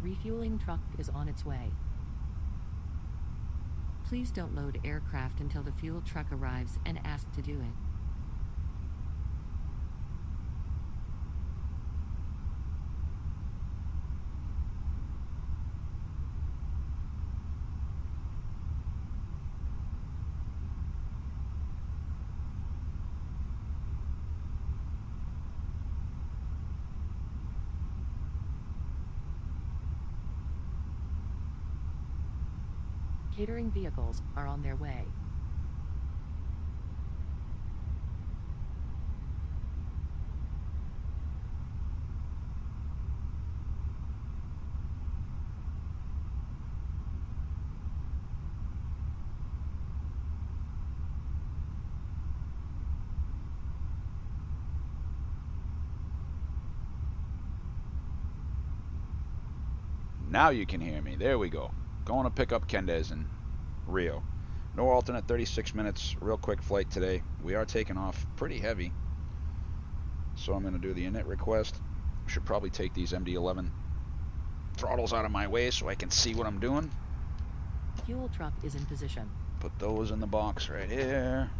refueling truck is on its way. Please don't load aircraft until the fuel truck arrives and ask to do it. Catering vehicles are on their way. Now you can hear me. There we go. Going to pick up Kendez in Rio. No alternate, 36 minutes. Real quick flight today. We are taking off pretty heavy. So I'm going to do the init request. Should probably take these MD-11 throttles out of my way so I can see what I'm doing. Fuel truck is in position. Put those in the box right here.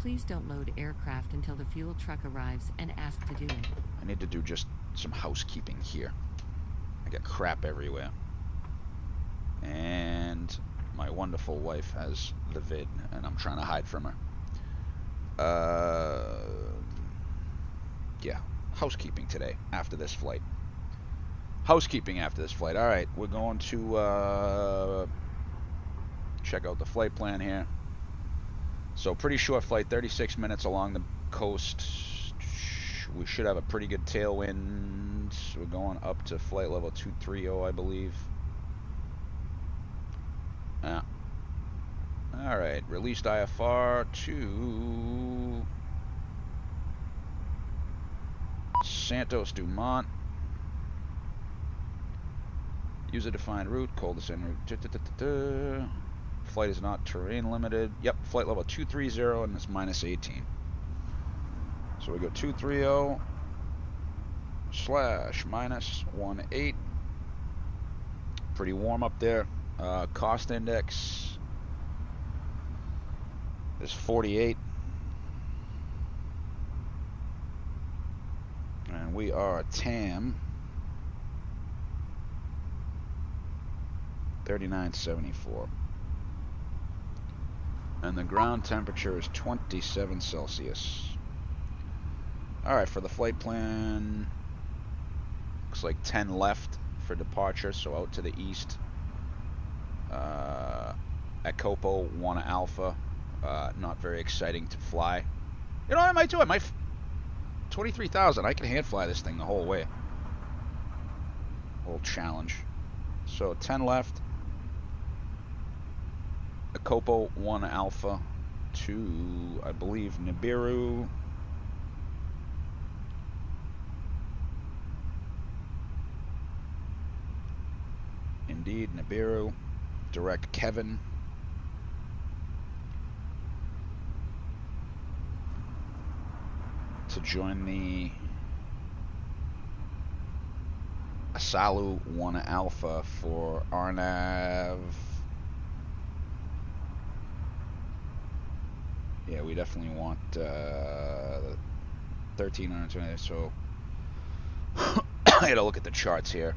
Please don't load aircraft until the fuel truck arrives and ask to do it. I need to do just some housekeeping here. I got crap everywhere. And my wonderful wife has the vid, and I'm trying to hide from her. Yeah, housekeeping today after this flight. Housekeeping after this flight. All right, we're going to check out the flight plan here. So pretty short flight, 36 minutes along the coast. We should have a pretty good tailwind. We're going up to flight level 230, I believe. All right, released IFR to Santos Dumont. User defined route, cul-de-sac route. Flight is not terrain limited. Yep, flight level 230 and it's minus 18. So we go 230 / minus 18. Pretty warm up there. Cost index is 48. And we are TAM 3974. And the ground temperature is 27 Celsius. Alright, for the flight plan, looks like 10 left for departure, so out to the east. At Copo, 1 Alpha. Not very exciting to fly. You know what I might do? I might 23,000. I can hand fly this thing the whole way. Little challenge. So 10 left. A Copo, 1 Alpha to, I believe, Nibiru. Indeed, Nibiru. Direct Kevin. To join the Asalu 1 Alpha for Arnav. Yeah, we definitely want 1320. So I gotta look at the charts here.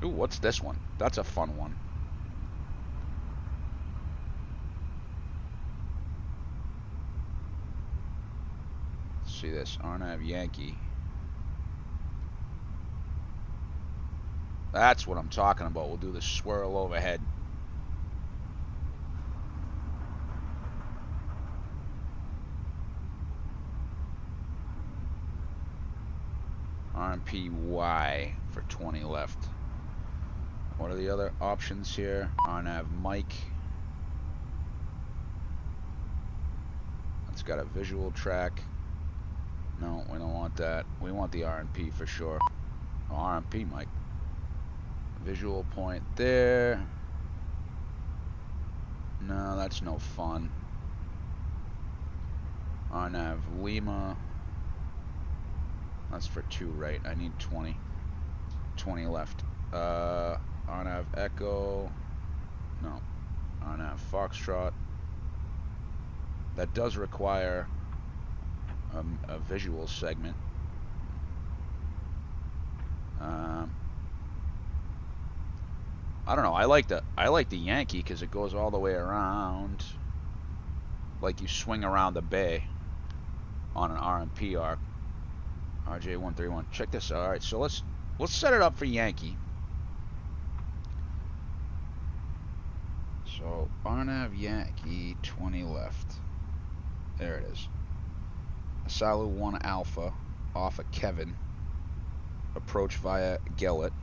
Ooh, what's this one? That's a fun one. Let's see this. Arnav Yankee. That's what I'm talking about. We'll do the swirl overhead. RMPY for 20 left. What are the other options here? Arnav Mike. It's got a visual track. No, we don't want that. We want the RMP for sure. Oh, RMP Mike. Visual point there. No, that's no fun. RNAV Lima. That's for 2, right? I need 20. 20 left. RNAV Echo. No. RNAV Foxtrot. That does require a visual segment. I don't know. I like the Yankee because it goes all the way around, like you swing around the bay on an RMP arc. RJ131. Check this out. All right, so let's set it up for Yankee. So RNAV Yankee 20 left. There it is. Salu 1 Alpha off of Kevin. Approach via Gellet,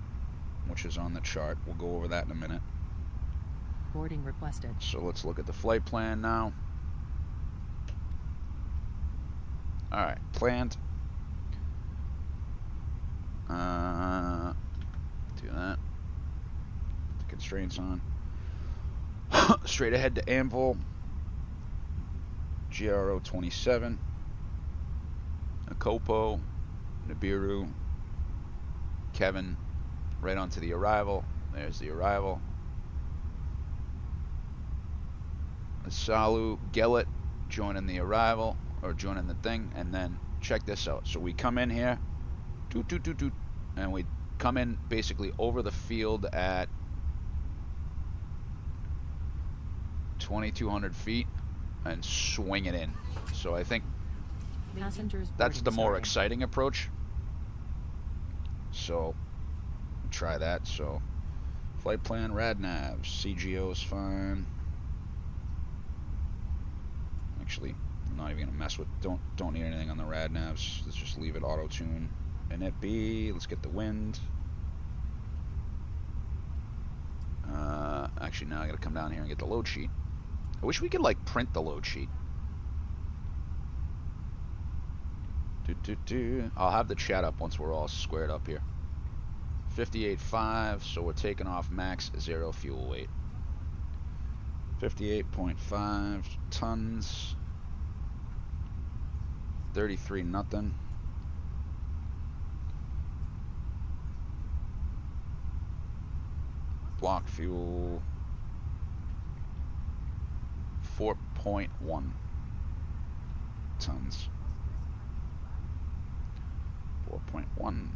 which is on the chart. We'll go over that in a minute. Boarding requested. So let's look at the flight plan now. Alright, planned. Do that. The constraints on. Straight ahead to Anvil. GRO 27. Akopo. Nibiru. Kevin. Right onto the arrival. There's the arrival. Salu, Gellet joining the arrival, or joining the thing, and then check this out. So we come in here, and we come in basically over the field at 2,200 feet and swing it in. So I think Passengers that's the more starting. exciting approach. So try that. So flight plan, rad navs, CGO is fine. Actually, I'm not even gonna mess with. Don't need anything on the rad navs. Let's just leave it auto tune. And it be. Let's get the wind. Actually, now I gotta come down here and get the load sheet. I wish we could like print the load sheet. I'll have the chat up once we're all squared up here. 58.5, so we're taking off max 0 fuel weight. 58.5 tons. 33 nothing. Block fuel 4.1 tons. 4.1.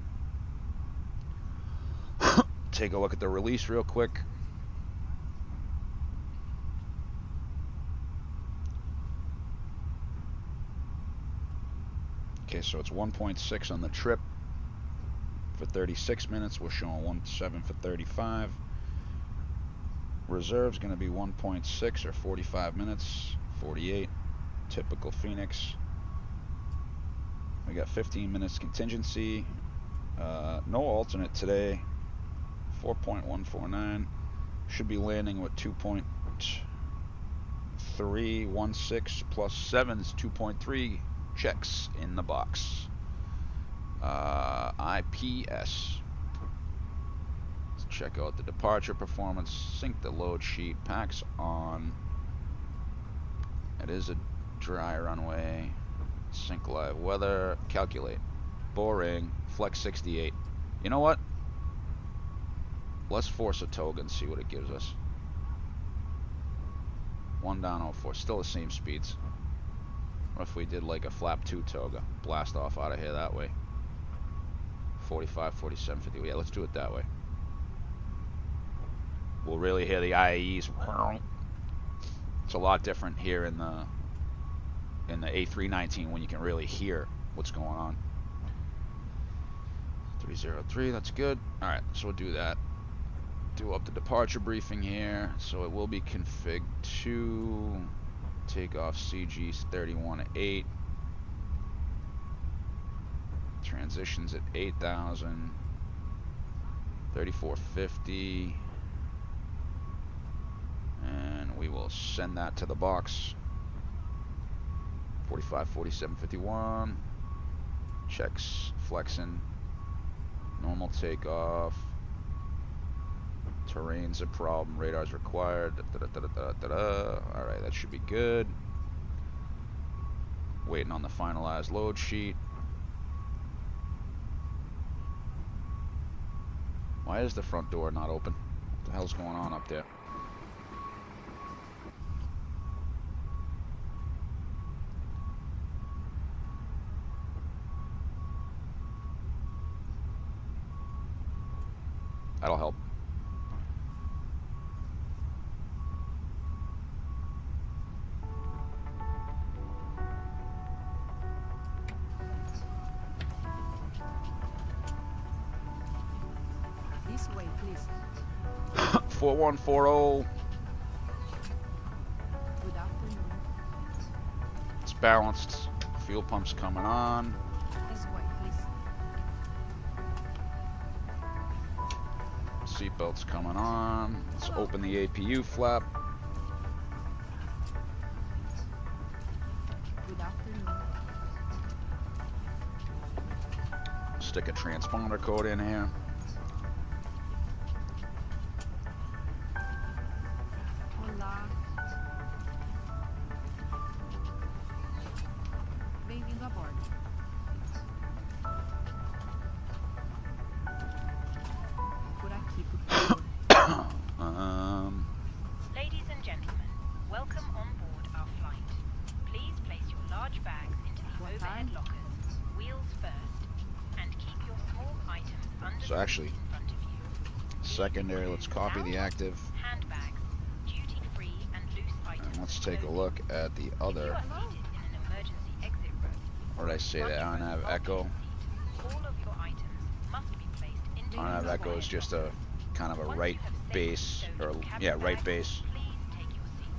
Take a look at the release real quick. Okay, so it's 1.6 on the trip for 36 minutes. We're showing 1.7 for 35. Reserve's going to be 1.6 or 45 minutes. 48. Typical Phoenix. We got 15 minutes contingency. No alternate today. 4.149. Should be landing with 2.316 plus 7 is 2.3 checks in the box. IPS. Let's check out the departure performance. Sync the load sheet. Packs on. It is a dry runway. Sync live weather. Calculate. Boring. Flex 68. You know what? Let's force a toga and see what it gives us. 1 down 04. Still the same speeds. What if we did like a flap 2 toga? Blast off out of here that way. 45, 47, 50. Yeah, let's do it that way. We'll really hear the IAEs. It's a lot different here in the A319 when you can really hear what's going on. 303, that's good. Alright, so we'll do that. Do up the departure briefing here. So it will be config to take off CG's 31.8. Transitions at 8,000. 3450. And we will send that to the box. 45, 47, 51. Checks, flexing. Normal takeoff. Terrain's a problem. Radar's required. Alright, that should be good. Waiting on the finalized load sheet. Why is the front door not open? What the hell's going on up there? That'll help. This way, please. 4140. Good afternoon. It's balanced. Fuel pump's coming on. This way, please. Seatbelt's coming on. Let's open the APU flap. Good afternoon. Stick a transponder code in here. Hola. Bem-vindo a bordo. Por aqui, por favor. Ladies and gentlemen, welcome on board our flight. Please place your large bags into the overhead lockers, wheels first, and keep your small items under So the actually, seat in front of you. secondary, let's copy the active. Handbags, duty-free and loose items. And let's take a look at the If you other. are seated in an emergency exit row, What did I say? The RNAV Echo. all of your items must be placed into RNAV the Echo is just a kind of a Once right you have safely base, stowed or your cabin yeah, right bags, base. please take your seat.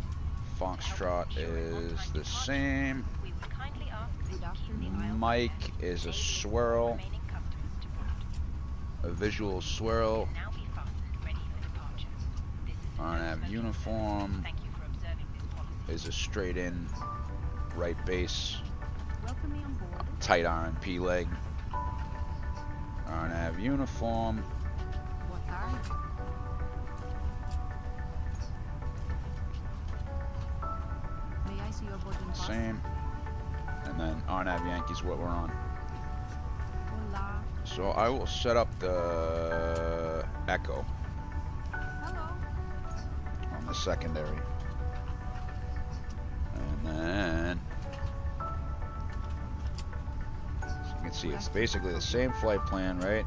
Foxtrot is the same. We would kindly ask that you keep the aisle Mike clear, is a enabling swirl, remaining customers to board. a visual swirl, Now be fastened, ready for departure. This is the RNAV no-smoking uniform zone. Thank you for observing this policy. is a straight in right base, Welcome me on board. tight RNP leg. RNAV uniform, Boa tarde. May I see your boarding pass? same. And then RNAV Yankees what we're on. Hola. So I will set up the Echo Hello. on the secondary. And then, so you can see it's basically the same flight plan, right?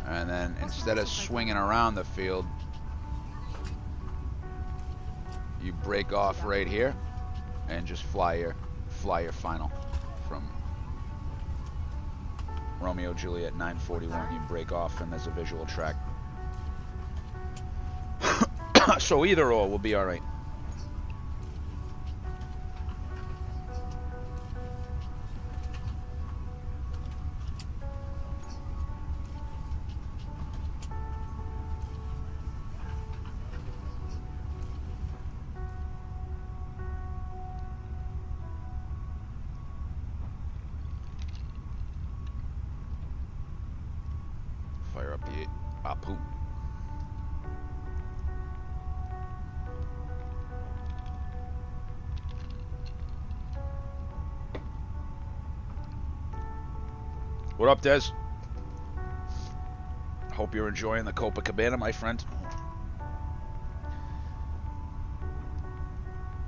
And then instead of swinging around the field, you break off right here and just fly your final from Romeo Juliet 941. You break off and there's a visual track. So either or will be all right. Fire up the Apu. What up, Des? Hope you're enjoying the Copacabana, my friend.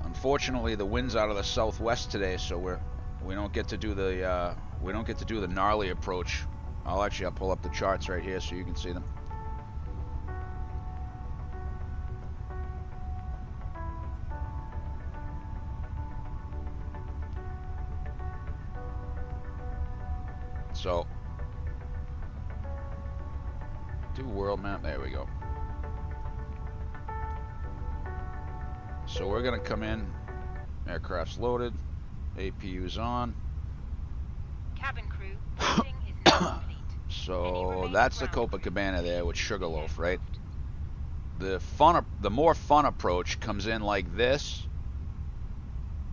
Unfortunately, the wind's out of the southwest today, so we don't get to do the gnarly approach. I'll pull up the charts right here so you can see them. So, do world map. There we go. So we're gonna come in. Aircraft's loaded. APU's on. Cabin crew, boarding is now complete. So that's the Copacabana there with Sugarloaf, right? The more fun approach comes in like this,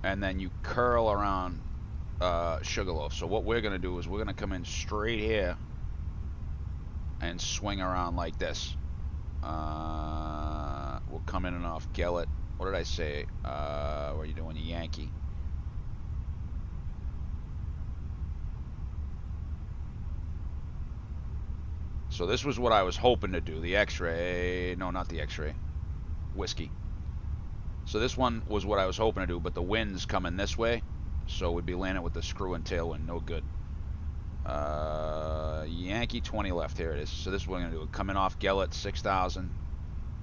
and then you curl around Sugarloaf. So what we're gonna do is we're gonna come in straight here and swing around like this. We'll come in and off Gellert what did I say? Where are you doing, Yankee? So this was what I was hoping to do. The X-ray, no, not the X-ray, whiskey. So this one was what I was hoping to do, but the wind's coming this way, so we'd be landing with the screw and tailwind, no good. Yankee 20 left, here it is. So this is what we're gonna do. Coming off Gellet 6,000,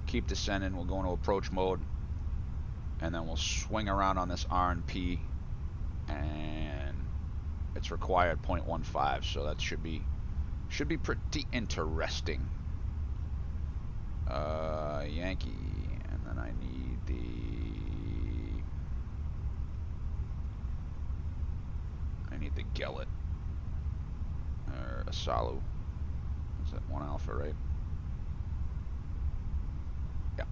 keep descending. We'll go into approach mode, and then we'll swing around on this R&P, and it's required 0.15, so that should be pretty interesting. Yankee, and then I need the Gellet or Asalu. Is that 1 alpha, right? Yeah.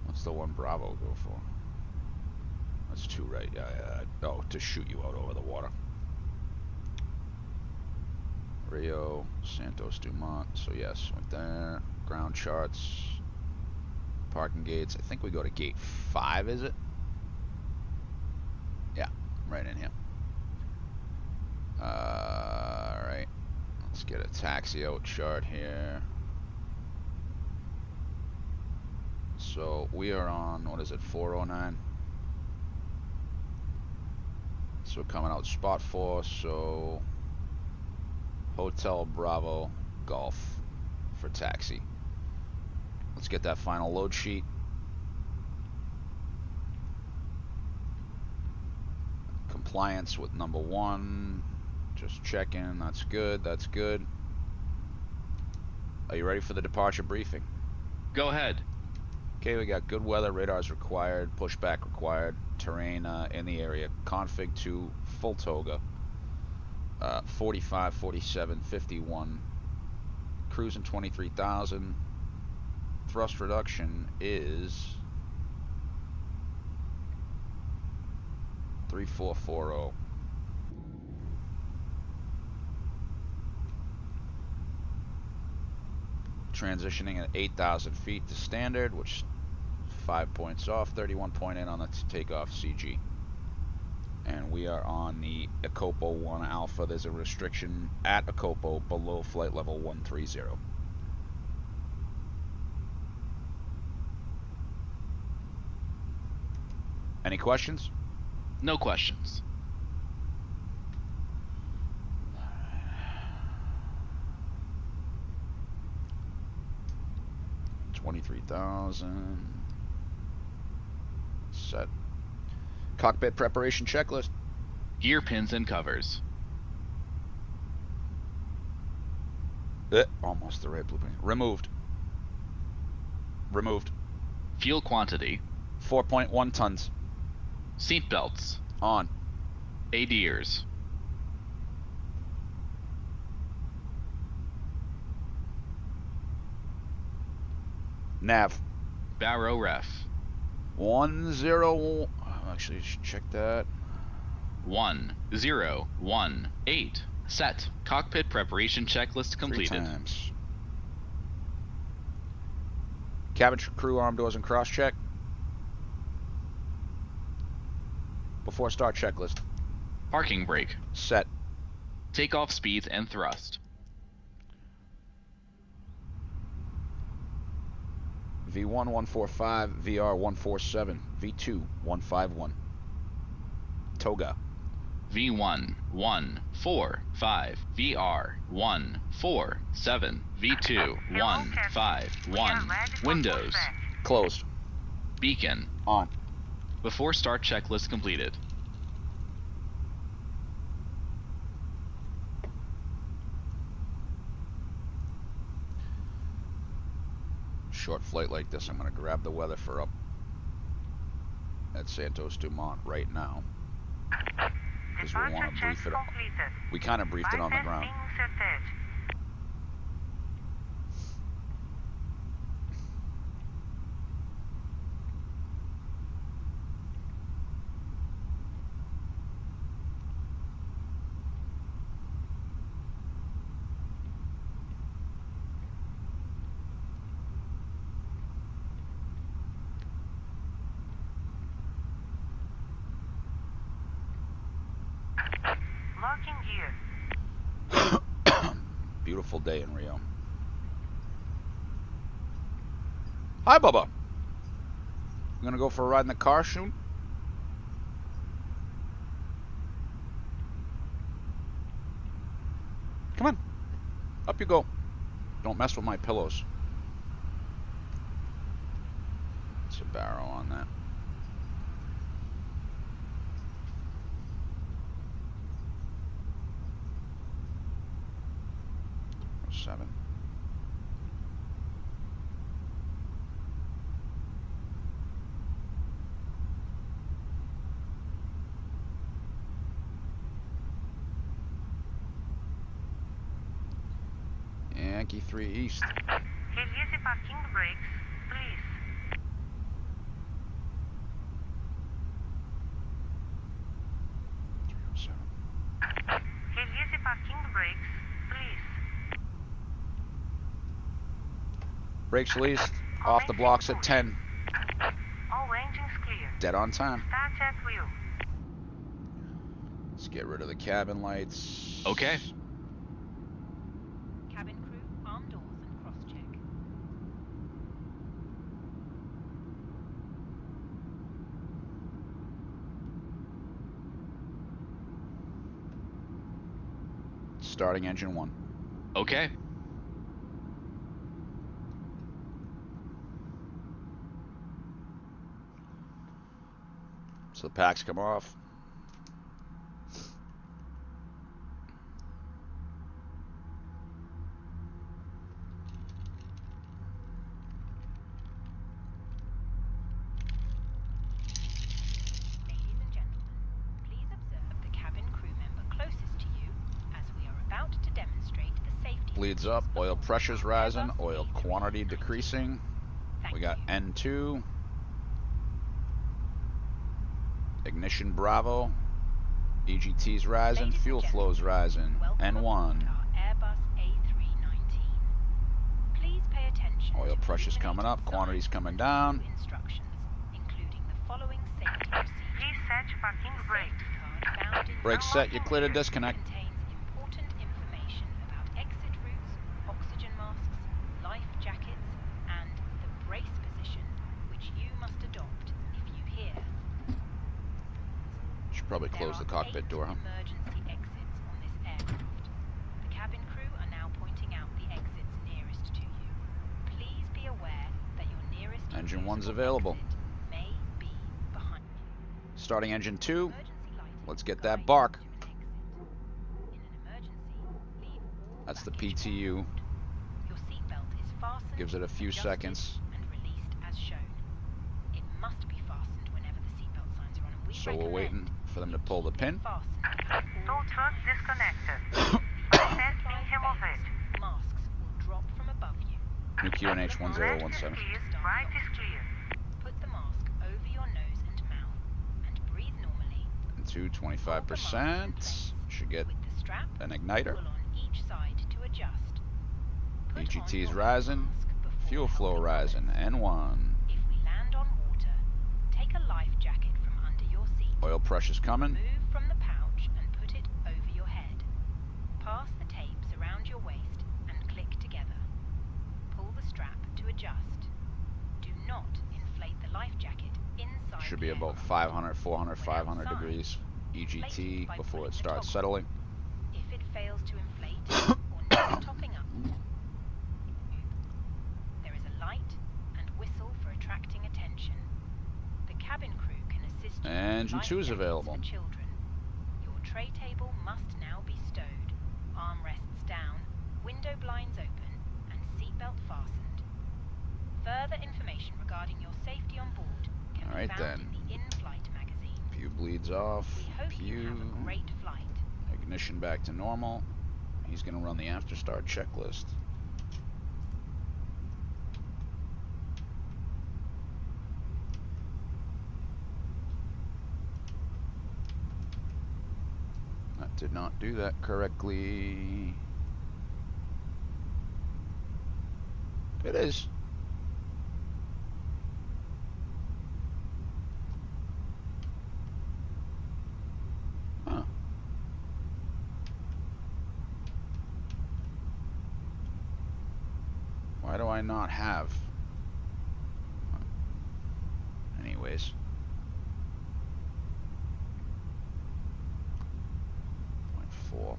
What's the 1 Bravo go for? That's 2, right? Yeah. Oh, to shoot you out over the water. Rio, Santos Dumont. So yes, went there. Ground charts, parking gates. I think we go to gate 5, is it? Yeah, right in here. Alright. Let's get a taxi out chart here. So we are on, what is it, 409? So we're coming out spot 4, so Hotel Bravo Golf for taxi. Let's get that final load sheet. Compliance with number 1. Just checking. That's good. That's good. Are you ready for the departure briefing? Go ahead. Okay, we got good weather. Radars required. Pushback required. Terrain in the area. Config to full toga. 45, 47, 51. Cruising 23,000. Thrust reduction is 3440. Transitioning at 8,000 feet to standard, which is 5 points off, 31.8 on the takeoff CG. And we are on the Acopo 1 Alpha. There's a restriction at Acopo below flight level 130. Any questions? No questions. 23,000. Set. Cockpit preparation checklist. Gear pins and covers. Almost the right blueprint. Removed. Removed. Fuel quantity. 4.1 tons. Seat belts. On. ADIRS. Nav. Barrow ref. 10. Actually, check that. 1018. Set. Cockpit preparation checklist completed. 3 times. Cabin crew arm doors and cross check. Before start checklist. Parking brake. Set. Takeoff speeds and thrust. V1 145, VR 147, V2 151. Toga. V1 145, VR 147, V2 151. Windows. Closed. Beacon. On. Before start checklist completed. Short flight like this, I'm going to grab the weather for up at Santos Dumont right now, because we want to brief it up. We kind of briefed it on the ground. parking gear. Beautiful day in Rio. Hi, Bubba. You gonna go for a ride in the car soon? Come on. Up you go. Don't mess with my pillows. It's a barrel on that. Oh, 7. Yankee 3 East. Release the parking brakes, please. Release the parking brakes, please. Brakes released. Off the blocks at 10. All engines clear. Dead on time. Start at wheel. Let's get rid of the cabin lights. Okay. Cabin crew, arm doors and cross-check. Starting engine 1. Okay. So the packs come off. Ladies and gentlemen, please observe the cabin crew member closest to you as we are about to demonstrate the safety Bleeds features up. of Oil the pressure's rising. Airbus Oil quantity A319. decreasing. Thank We got you. N2. Ignition Bravo. EGT's rising. Ladies and Fuel gentlemen, flow's rising. welcome aboard N1. our Airbus A319. Please pay attention Oil to pressure's coming up. illuminated Quantity's signs coming and down. crew instructions, including the following safety procedures. Please set parking The brakes. safety card found in Brakes set. You clear to disconnect. contains important information about exit routes, oxygen masks, life jackets, and the brace position, which you must adopt if you hear. Should probably There close the are cockpit 8 door, huh? emergency exits on this aircraft. The cabin crew are now pointing out the exits nearest to you. Please be aware that your nearest Engine 1's usable available. exit may be behind. Starting engine 2. Emergency lighting Let's get will that guide bark. you to an exit. In an emergency, leave all That's the baggage on PTU. board. Your seatbelt is fastened, Gives it a few adjusted, seconds. and released as shown. It must be fastened whenever the seatbelt signs are on, and we So we're recommend waiting for them to you pull the keep pin. it fastened at Tow all truck times. disconnected. If the air Testing supply remove fails, it. masks will drop from above you. New QNH Left 1017. is clear, right is clear. Put the mask over your nose and mouth and breathe normally. N2 Hold the mask in 25%. place Should get with the strap an igniter. pull on each side to adjust. Put on EGT's your rising. mask before Fuel flow helping rising. others. N1. If we land on water, take a life jacket from under your seat. Oil pressure's coming. Move from the pouch and put it over your head. Pass the tapes around your waist and click together. Pull the strap to adjust. Do not inflate the life jacket inside Should the be about aircraft. 500, 400, When 500 outside, degrees inflate EGT it by before pulling it the starts toggle. settling. If it fails to inflate or needs topping up, there is a light and whistle for attracting attention. The cabin crew can assist you with Engine life 2 is jackets available. for children. Your tray table must now be stowed, armrests down, window blinds open, and seatbelt fastened. Further information regarding your safety on board can Alright be found then. in the in-flight magazine. Pew bleeds off. We hope you have Pew. a great flight. Ignition back to normal. He's going to run the after start checklist. That did not do that correctly. It is. Huh. not have. Anyways. .4.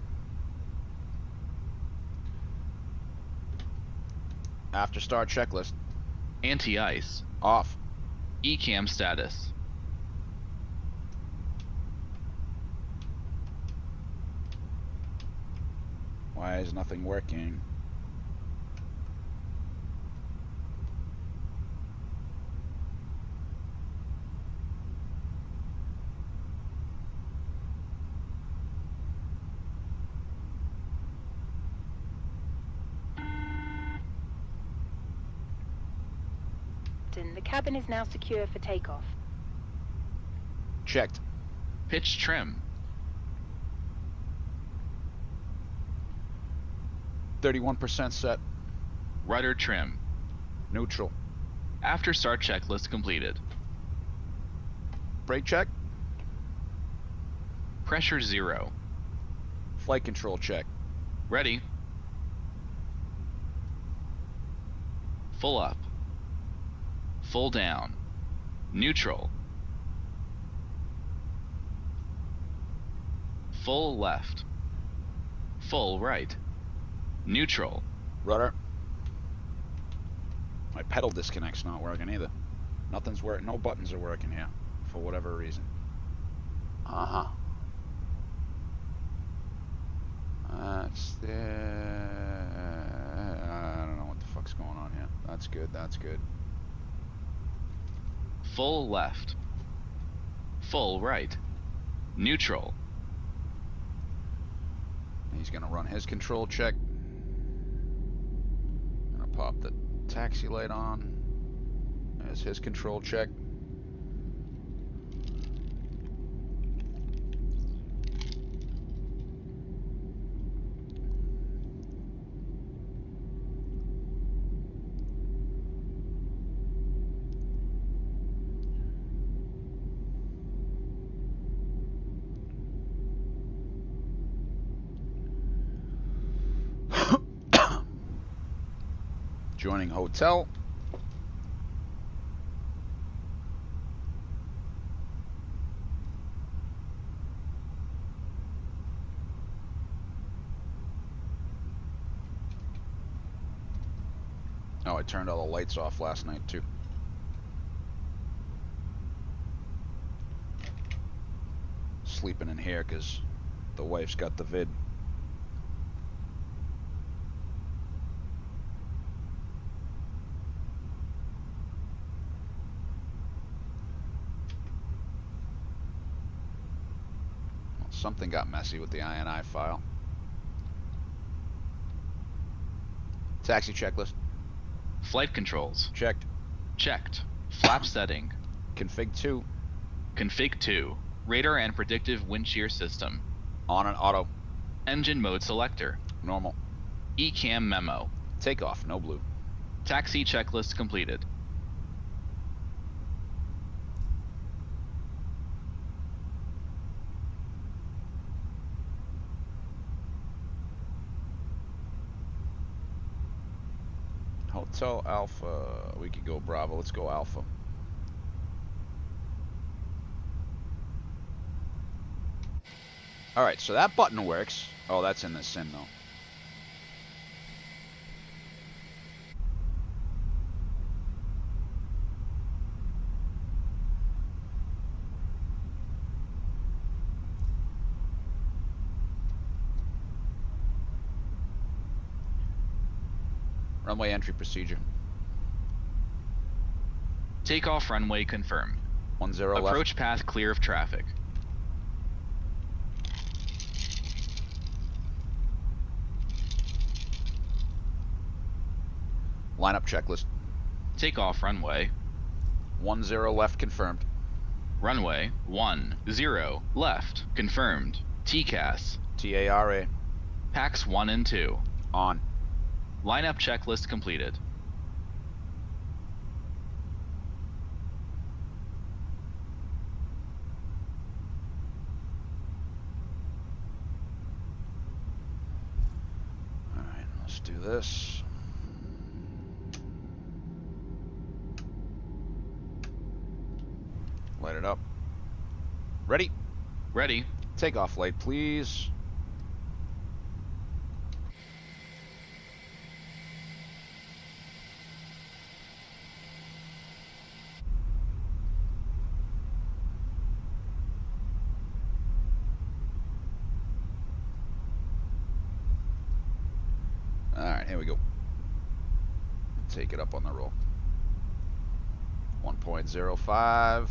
After start checklist. Anti-ice. Off. ECAM status. Why is nothing working? The cabin is now secure for takeoff. Checked. Pitch trim. 31% set. Rudder trim. Neutral. After start checklist completed. Brake check. Pressure 0. Flight control check. Ready. Full up. Full down. Neutral. Full left. Full right. Neutral. Rudder. My pedal disconnect's not working either. Nothing's working. No buttons are working here for whatever reason. Uh-huh. That's there. I don't know what the fuck's going on here. That's good. That's good. Full left. Full right. Neutral. He's gonna run his control check. Gonna pop the taxi light on. There's his control check. Joining hotel. Oh, I turned all the lights off last night too. Sleeping in here because the wife's got the vid. Something got messy with the INI file. Taxi checklist. Flight controls. Checked. Checked. Flap setting. Config 2. Config 2. Radar and predictive wind shear system. On and auto. Engine mode selector. Normal. ECAM memo. Takeoff. No blue. Taxi checklist completed. Hotel Alpha. We could go Bravo. Let's go Alpha. Alright, so that button works. Oh, that's in the sim though. Runway entry procedure. Takeoff runway confirmed. 10 left. Approach path clear of traffic. Lineup checklist. Takeoff runway. 10 left confirmed. Runway 10 left confirmed. TCAS. TARA. Packs 1 and 2. On. Lineup checklist completed. Alright, let's do this. Light it up. Ready? Ready. Takeoff light, please. Alright, here we go. Take it up on the roll. 1.05.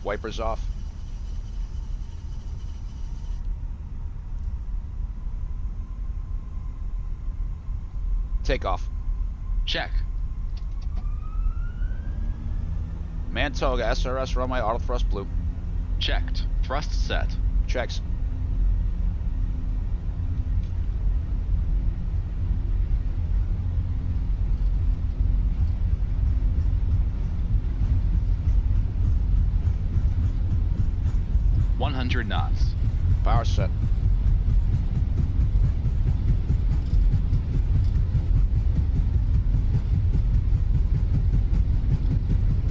Wipers off. Takeoff. Check. Mantoga, SRS runway, auto thrust blue. Checked. Thrust set. Checks. knots. Power set.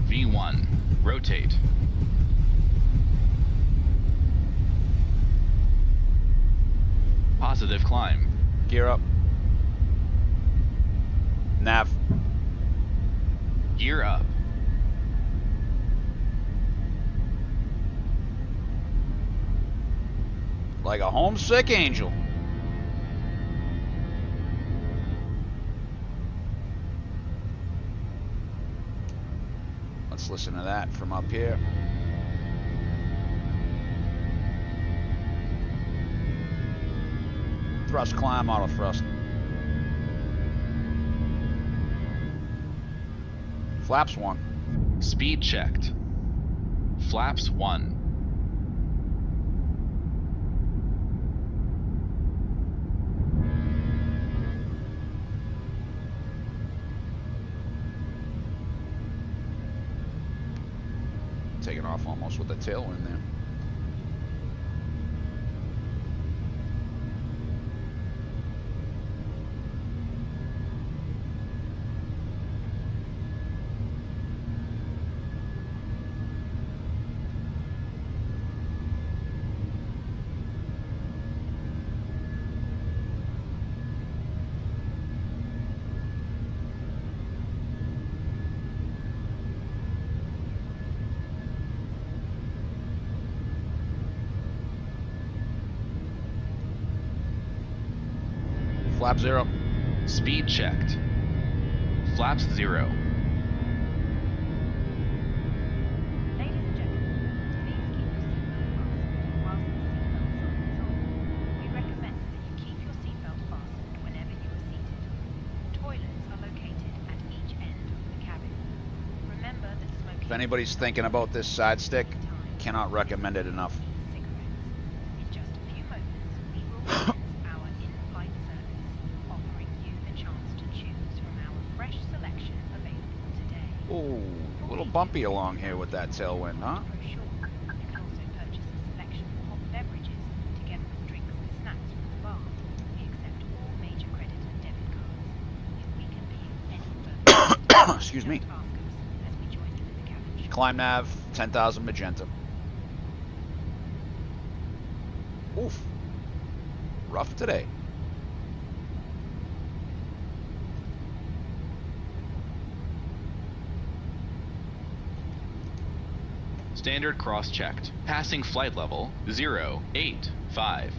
V1. Rotate. Positive climb. Gear up. Nav. Gear up. Like a homesick angel. Let's listen to that from up here. Thrust climb, auto thrust. Flaps 1. Speed checked. Flaps 1. Taking off almost with the tailwind there. Flap 0. Speed checked. Flaps 0. Ladies and gentlemen, please keep your seatbelt fastened whilst the seatbelt sign is on. We recommend that you keep your seatbelt fastened whenever you are seated. Toilets are located at each end of the cabin. Remember that smoking... If anybody's thinking about this side stick, cannot recommend it enough. In just a few moments, we will commence our in-flight service, offering you the chance to choose from our fresh selection available today. Oh, a little bumpy along here with that tailwind, huh? Brochure. You can also purchase a selection of hot beverages together with drinks and snacks from the bar. We accept all major credit and debit cards. If we can be of any further assistance, Excuse me. just ask us as we join you in the cabin shortly. Climb nav, 10,000 magenta. Oof. Rough today. Standard cross-checked. Passing flight level 085.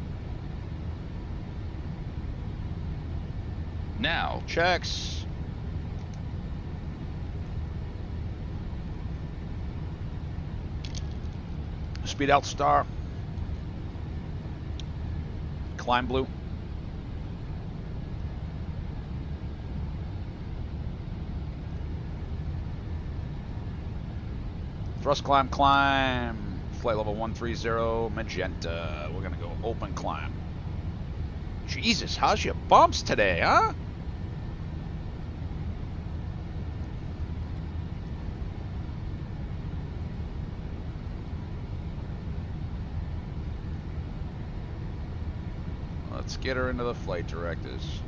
Now, Checks. Speed out star. Climb blue. Thrust climb, climb. Flight level 130, magenta. We're gonna go open climb. Jesus, how's your bumps today, huh? Let's get her into the flight directives.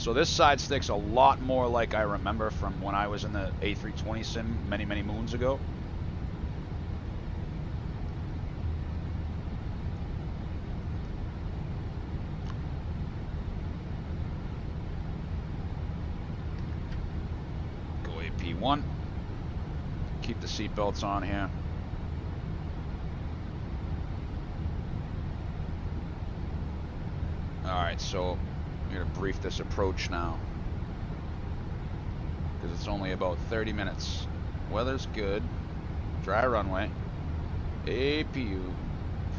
So this side stick's a lot more like I remember from when I was in the A320 sim many, many moons ago. Go AP1. Keep the seatbelts on here. Alright, so I'm going to brief this approach now, because it's only about 30 minutes. Weather's good. Dry runway. APU.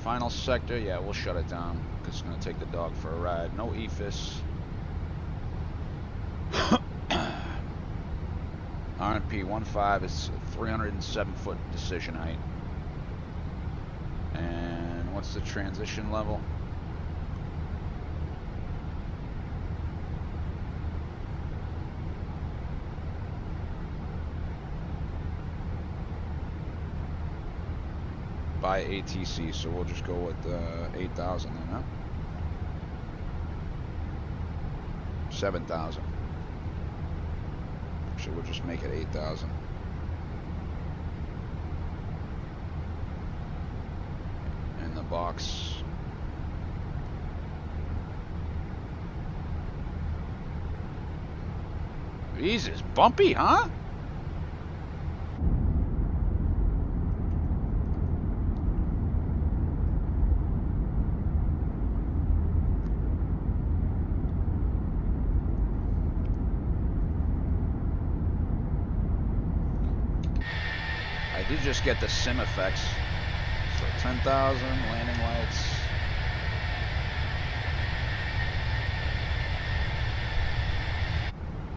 Final sector. Yeah, we'll shut it down, because it's going to take the dog for a ride. No EFIS. RMP 15 is 307 foot decision height. And what's the transition level? By ATC, so we'll just go with 8,000 then, huh? 7,000. Actually, we'll just make it 8,000. In the box. Jesus, bumpy, huh? I did just get the sim effects. So 10,000, landing lights.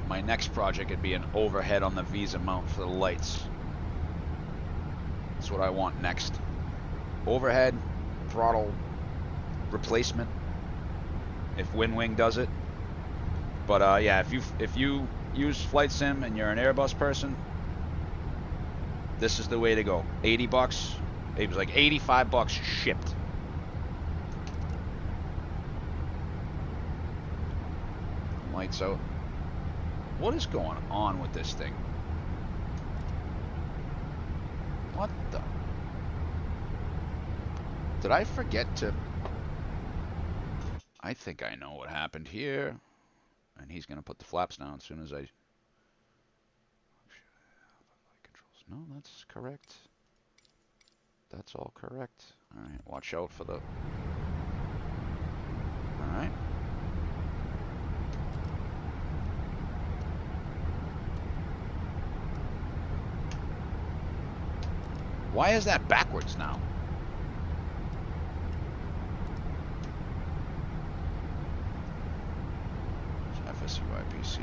My next project would be an overhead on the Visa mount for the lights. That's what I want next. Overhead, throttle replacement, if WinWing does it. But yeah, if you use flight sim and you're an Airbus person, this is the way to go. 80 bucks. It was like 85 bucks shipped. Lights out. What is going on with this thing? What the? Did I forget to? I think I know what happened here. And he's going to put the flaps down as soon as I... No, that's correct. That's all correct. Alright, watch out for the... Alright. Why is that backwards now? It's FSUIPC.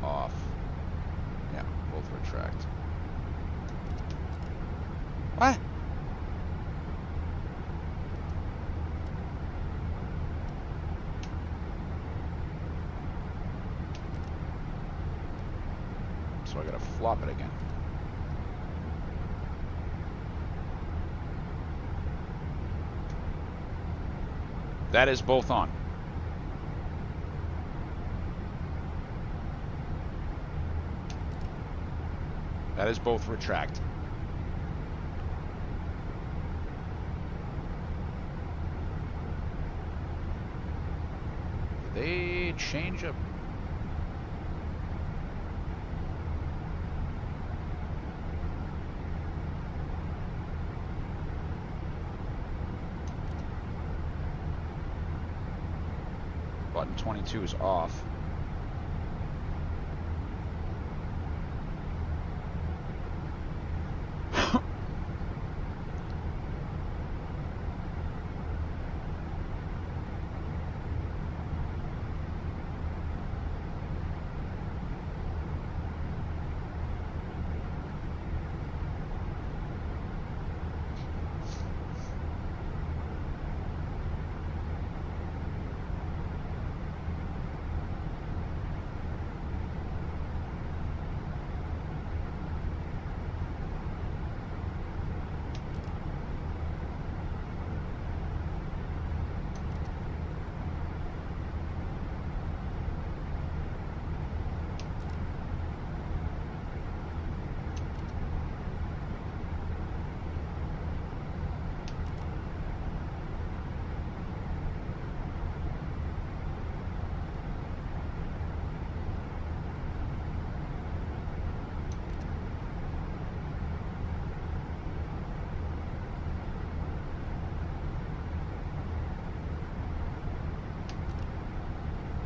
Off. Yeah, both retract. What? So I gotta flop it again. That is both on. That is both retract. Did they change up? Button 22 is off.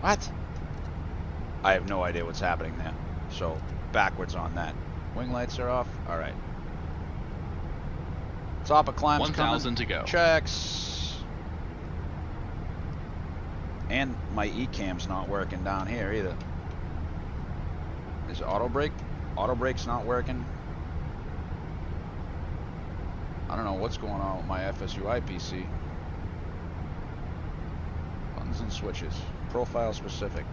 What? I have no idea what's happening there. So, backwards on that. Wing lights are off. All right. Top of climb's 1,000 coming. to go. Checks. And my E-cam's not working down here either. Is auto brake? Auto brake's not working. I don't know what's going on with my FSUI PC. Buttons and switches. Profile specific.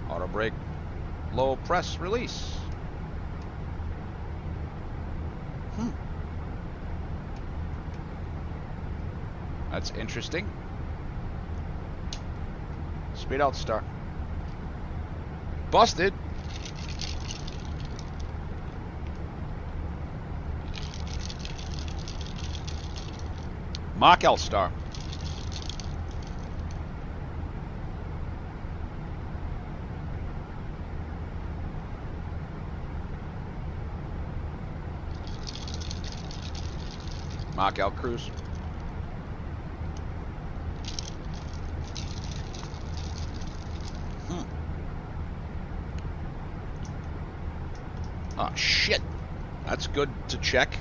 Auto brake. Low press release. That's interesting. Speed out start. Busted. Mach L star. Mach L cruise. Oh shit. That's good to check.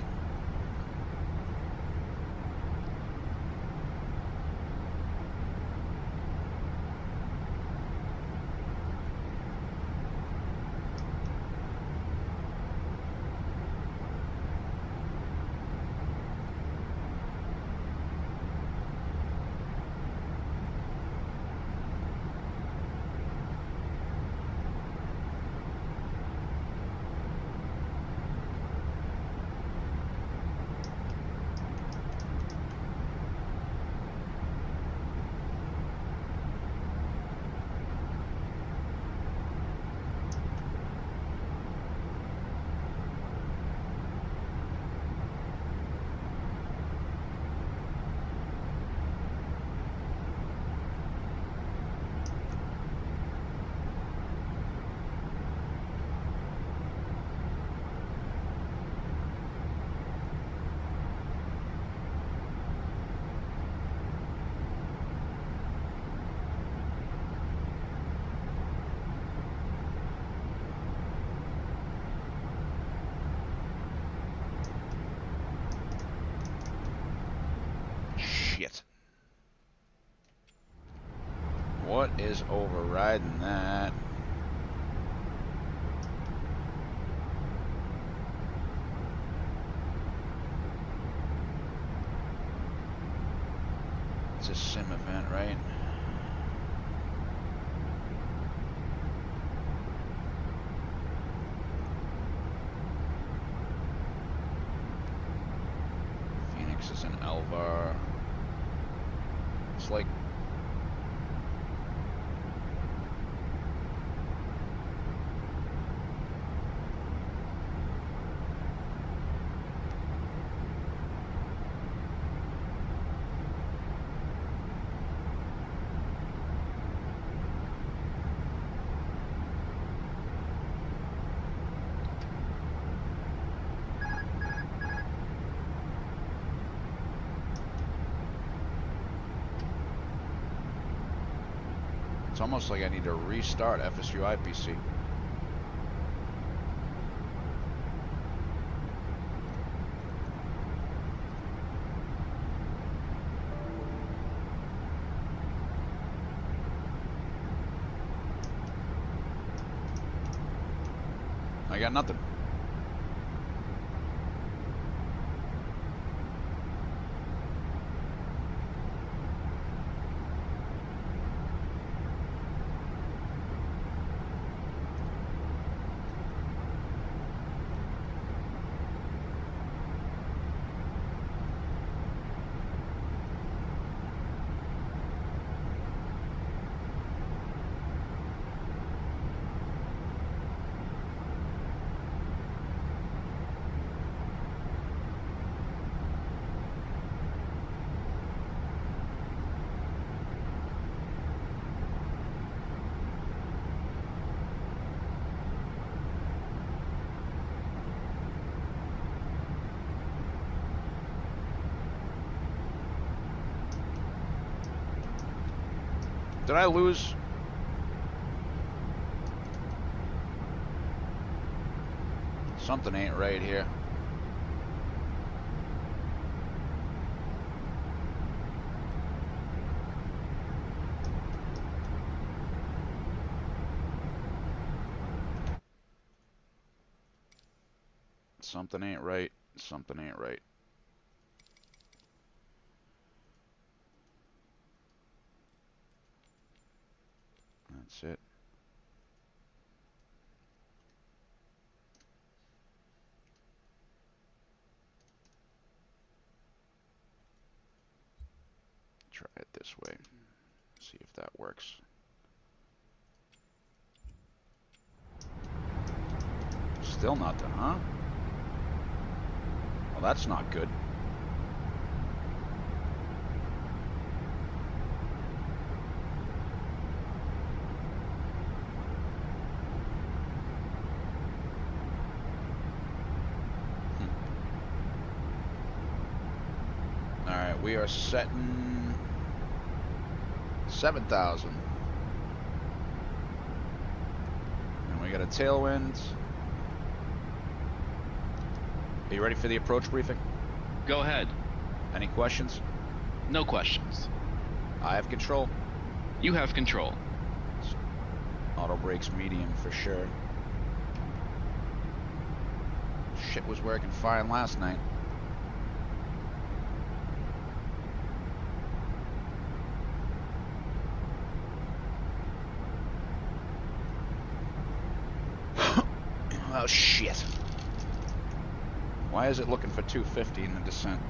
Shit. What is overriding that? It's a sim event, right? Phoenix is in Elvar. It's like it's almost like I need to restart FSUI PC. I got nothing. Did I lose? Something ain't right here. Something ain't right. Something ain't right. That's it. Try it this way. See if that works. Still nothing, huh? Well, that's not good. Alright, we are setting 7,000. And we got a tailwind. Are you ready for the approach briefing? Go ahead. Any questions? No questions. I have control. You have control. Auto brakes medium for sure. Shit was working fine last night. Oh shit. Why is it looking for 250 in the descent?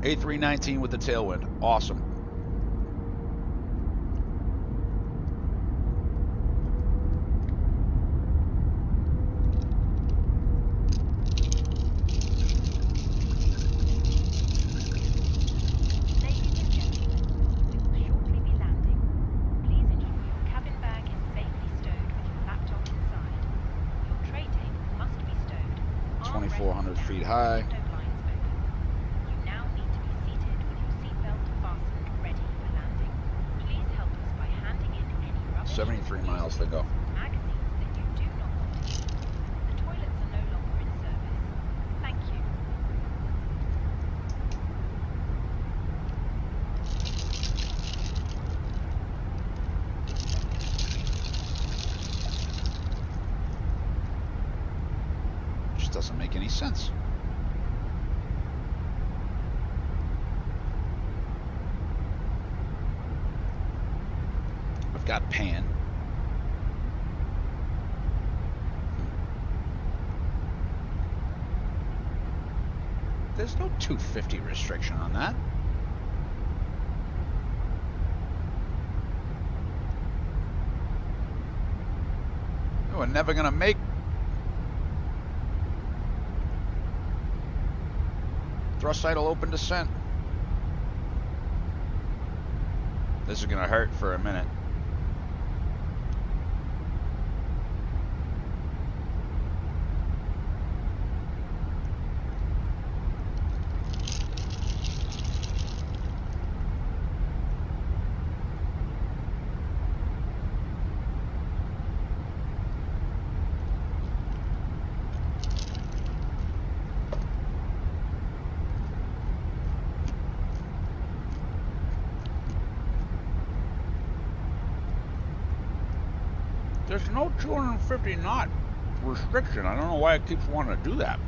A319 with the tailwind. Awesome. Feet high. You now need to be seated with your seatbelt fastened, ready for landing. Please help us by handing in any rubbish, 73 miles to go. magazines that you do not want to use. The toilets are no longer in service. Thank you. Just doesn't make any sense. I've got pan. There's no 250 restriction on that. We're never gonna make thrust idle open descent. This is gonna hurt for a minute. There's no 250 knot restriction. I don't know why it keeps wanting to do that.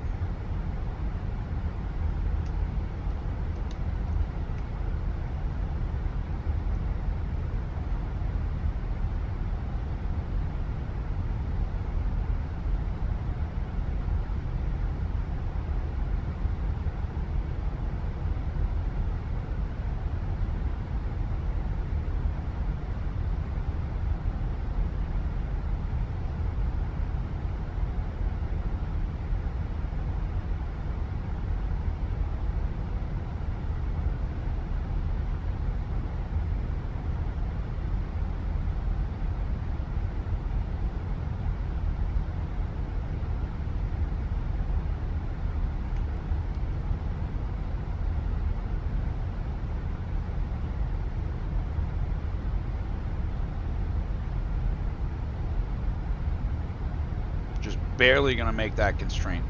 barely going to make that constraint.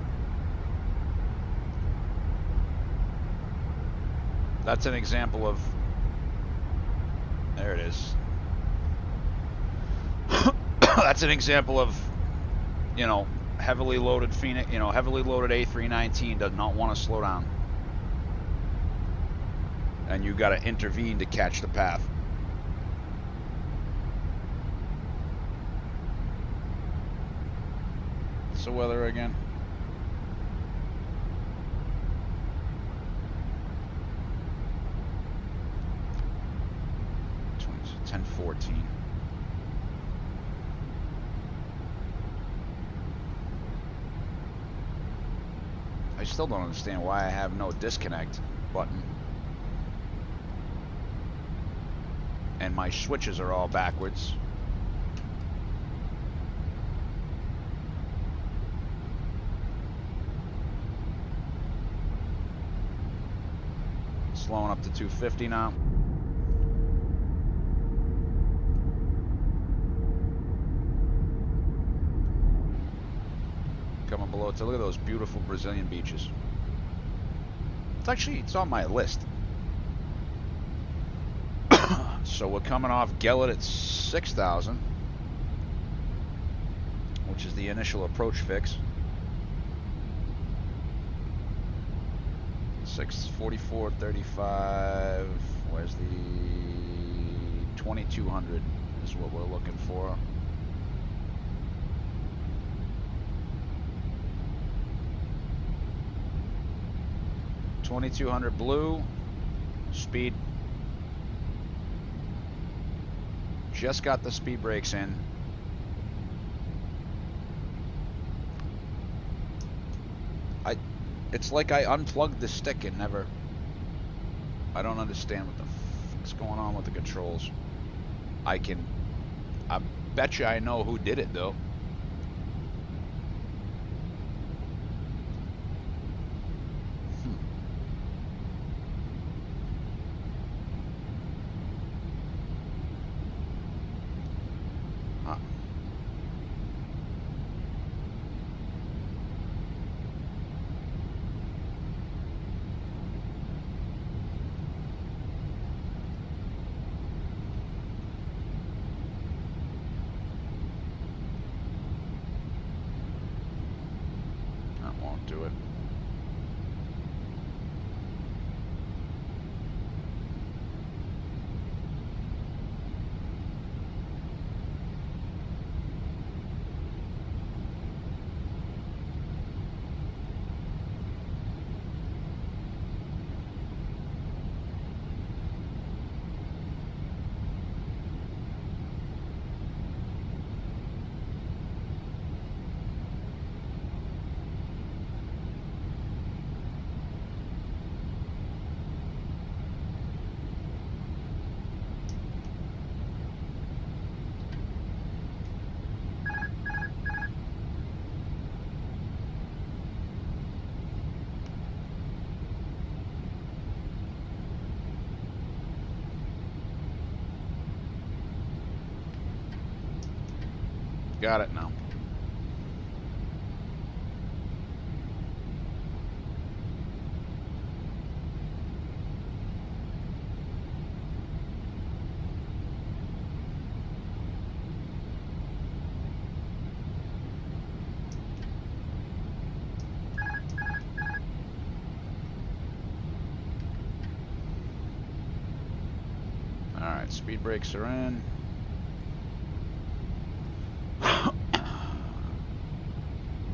That's an example of, there it is. That's an example of, you know, heavily loaded Phoenix, you know, heavily loaded A319 does not want to slow down. And you got to intervene to catch the path. What's the weather again? It's 10:14. I still don't understand why I have no disconnect button. And my switches are all backwards. Slowing up to 250 now. Coming below to look at those beautiful Brazilian beaches. It's on my list. So we're coming off Gellet at 6,000, which is the initial approach fix. 644.35. Where's the 2200 is what we're looking for. $2,200 blue speed. Just got the speed brakes in. It's like I unplugged the stick and never. I don't understand what the fuck's going on with the controls. I bet you I know who did it though. Do it. Got it now. All right, speed brakes are in.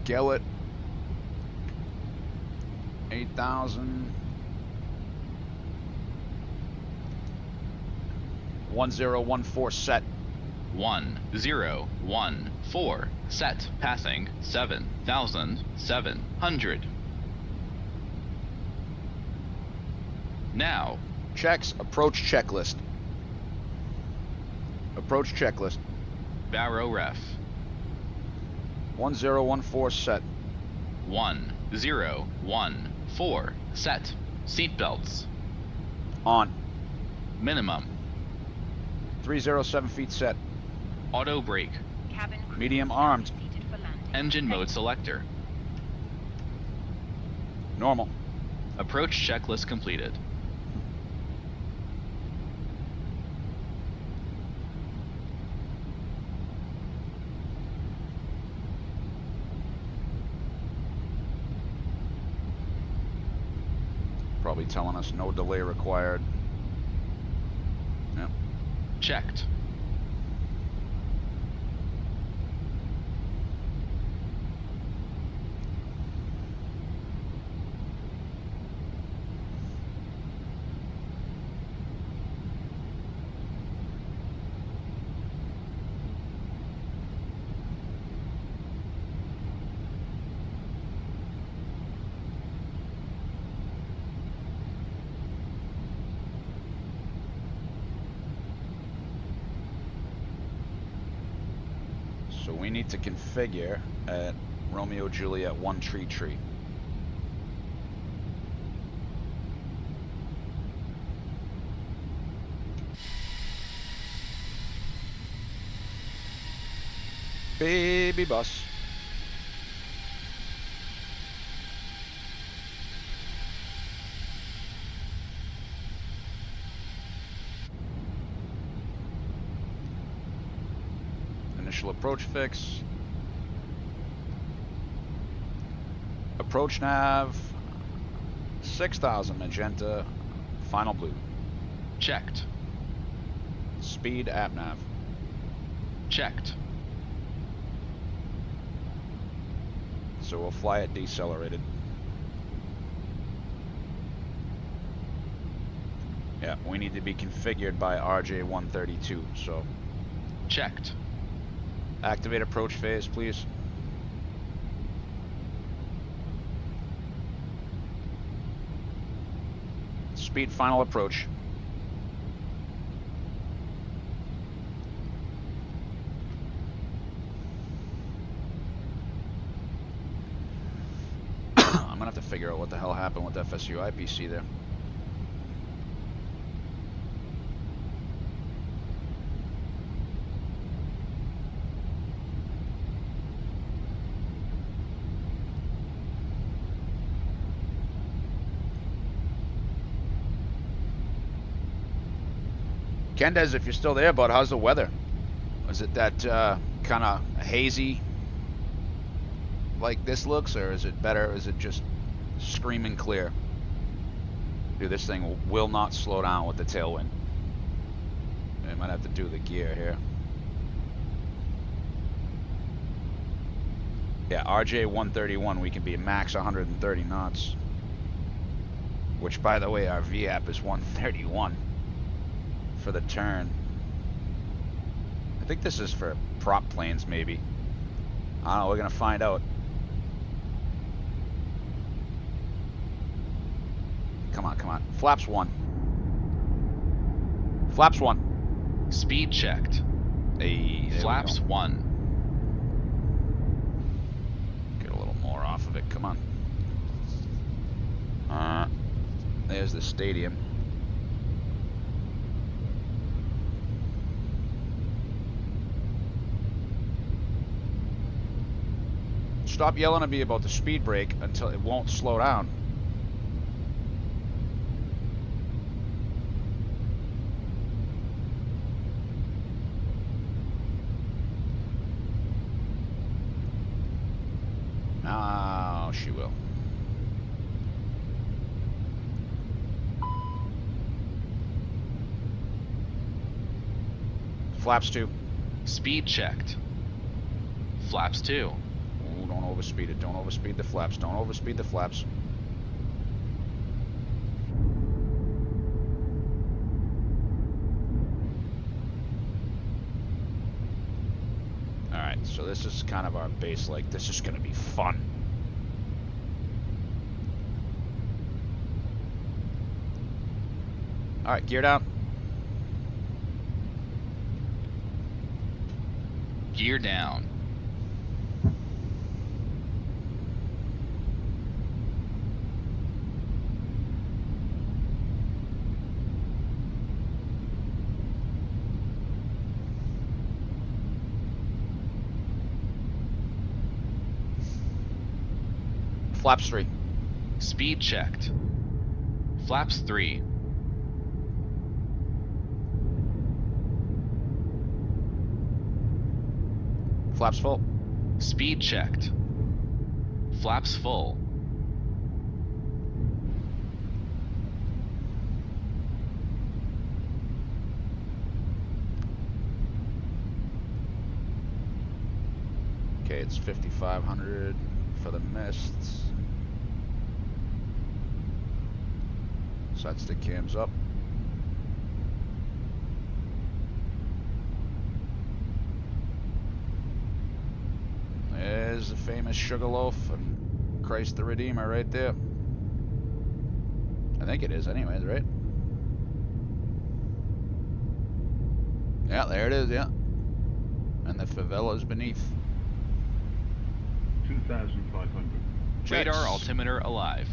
Gellet 8,000. 1014 set. 1014 set. Passing 7,700. Now. Checks. Approach checklist. Approach checklist. Barrow ref. 1014 set. 1014 set. Seatbelts. On. Minimum. 307 feet set. Auto brake. Cabin crew Medium armed. completed for landing. Engine mode selector. Normal. Approach checklist completed. Probably telling us no delay required. Yep. Checked. So we need to configure at Romeo Juliet 1 tree tree. Baby bus. Initial approach fix. Approach nav. 6000 magenta. Final blue. Checked. Speed app nav. Checked. So we'll fly it decelerated. Yeah, we need to be configured by RJ-132, so Checked. activate approach phase, please. Speed final approach. I'm gonna have to figure out what the hell happened with FSU IPC there. Kendez, if you're still there, bud, how's the weather? Is it that kind of hazy like this looks, or is it better? Is it just screaming clear? Dude, this thing will not slow down with the tailwind. I might have to do the gear here. Yeah, RJ-131, we can be max 130 knots. Which, by the way, our VAP is 131 for the turn. I think this is for prop planes, maybe. I don't know, we're gonna find out. Come on, come on. Flaps 1. Flaps 1. Speed checked. Hey, there Flaps we go. 1. Get a little more off of it. Come on. There's the stadium. Stop yelling at me about the speed brake until it won't slow down. Now she will. Flaps 2. Speed checked. Flaps 2. Ooh, don't overspeed it. Don't overspeed the flaps. Don't overspeed the flaps. Alright, so this is kind of our base. Like, this is going to be fun. Alright, gear down. Gear down. Flaps 3. Speed checked. Flaps 3. Flaps full. Speed checked. Flaps full. Okay, it's 5,500 for the mists. Side stick cams up. There's the famous Sugarloaf and Christ the Redeemer right there. I think it is anyways, right? Yeah, there it is, yeah. And the favela's beneath. 2,500. Radar altimeter alive.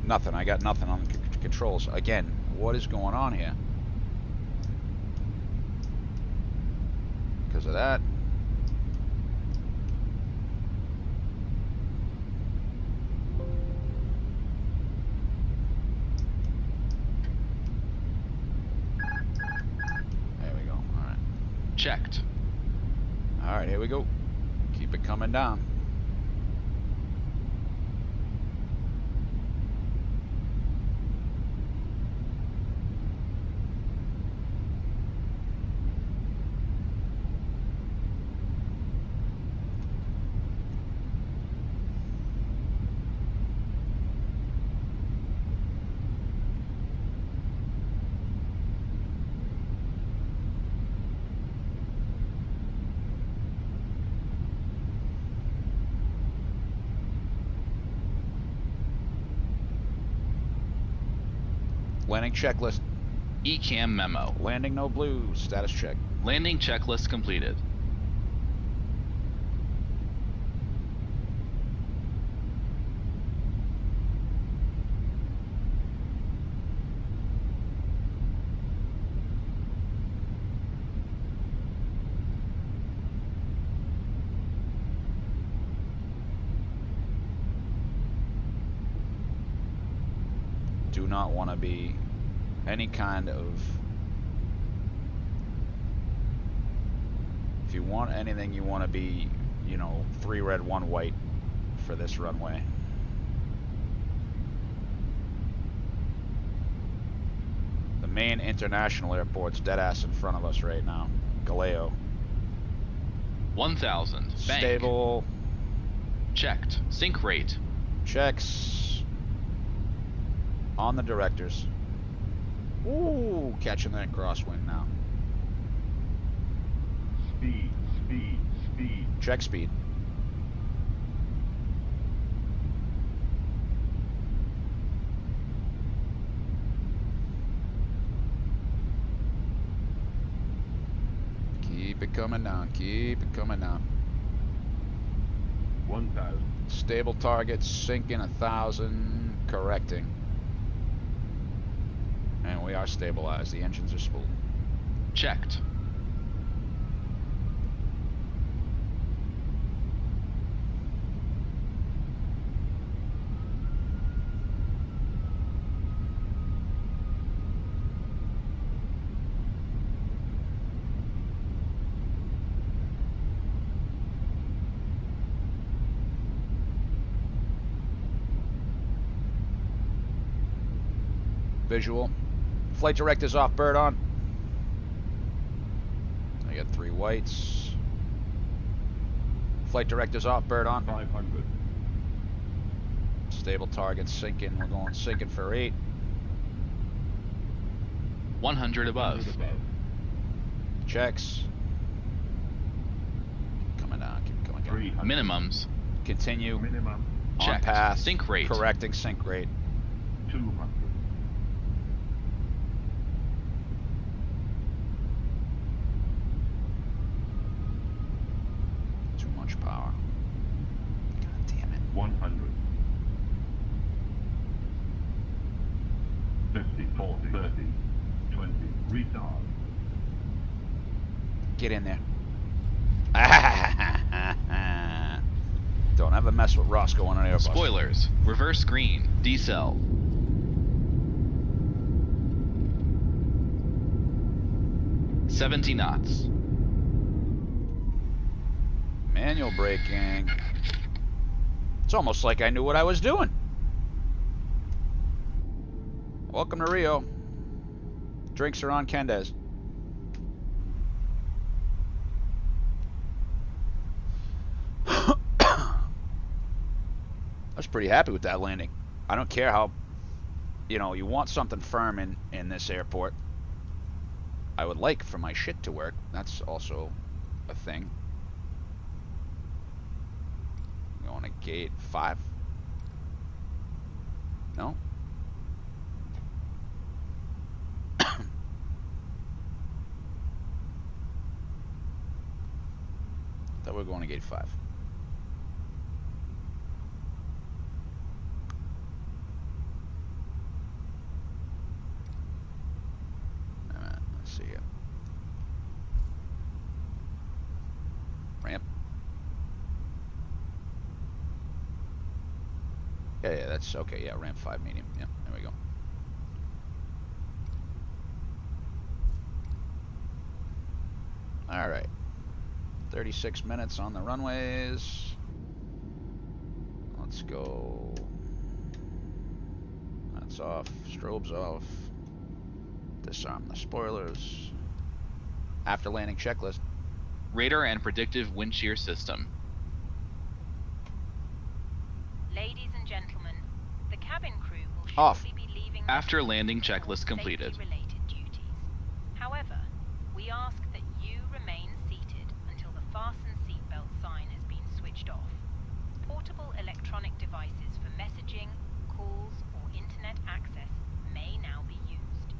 Nothing. I got nothing on the controls. Again, what is going on here? Because of that. There we go. All right. Checked. All right, here we go. Keep it coming down. Landing checklist. ECAM memo. Landing no blue. Status check. Landing checklist completed. Do not want to be any kind of... If you want anything, you want to be, you know, 3 red, 1 white for this runway. The main international airport's dead ass in front of us right now. Galeo. 1,000. Bank. Stable. Checked. Sync rate. Checks. On the directors. Ooh, catching that crosswind now. Speed, speed, speed. Check speed. Keep it coming down. Keep it coming down. 1,000. Stable targets sinking 1,000. Correcting. And we are stabilized. The engines are spooled. Checked. Visual. Flight director's off, bird on. I got 3 whites. Flight director's off, bird on. 500. Stable target sinking. We're going sinking for 8. 100 above. 100 above. Checks. Keep coming down. Keep coming down. 300. Minimums. Continue. Minimum. On Checked. path. Sync rate. Correcting sync rate. 200. Too much power. God damn it. 100. 50, 40, 30, 20. Retard. Get in there. Don't ever mess with Roscoe on an Airbus. Spoilers. Reverse green. Decel. $70 knots. Manual braking. It's almost like I knew what I was doing. Welcome to Rio. Drinks are on Kendez. I was pretty happy with that landing. I don't care how, you know, you want something firm in this airport. I would like for my shit to work. That's also a thing. Going to gate 5. No? Thought we were going to gate 5. Let's see here. Ramp. Yeah, that's okay. Yeah, ramp 5 medium. Yeah, there we go. All right. 36 minutes on the runways. Let's go. That's off. Strobes off. Disarm the spoilers. After landing checklist. Radar and predictive wind shear system. Ladies and gentlemen, the cabin crew will Off. shortly be leaving the After ship landing for checklist completed. safety-related duties. However, we ask that you remain seated until the fasten seatbelt sign has been switched off. Portable electronic devices for messaging, calls, or internet access may now be used.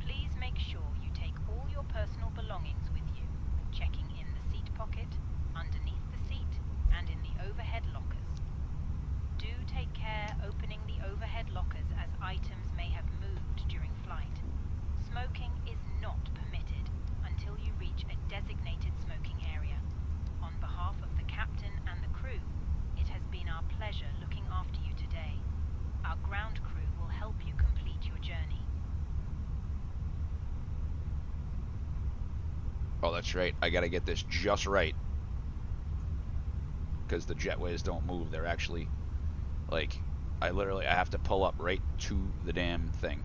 Please make sure you take all your personal belongings with you, checking in the seat pocket, underneath the seat, and in the overhead lockers. Do take care opening the overhead lockers as items may have moved during flight. Smoking is not permitted until you reach a designated smoking area. On behalf of the captain and the crew, it has been our pleasure looking after you today. Our ground crew will help you complete your journey. Oh, that's right. I gotta get this just right. Because the jetways don't move. They're actually, like, I have to pull up right to the damn thing.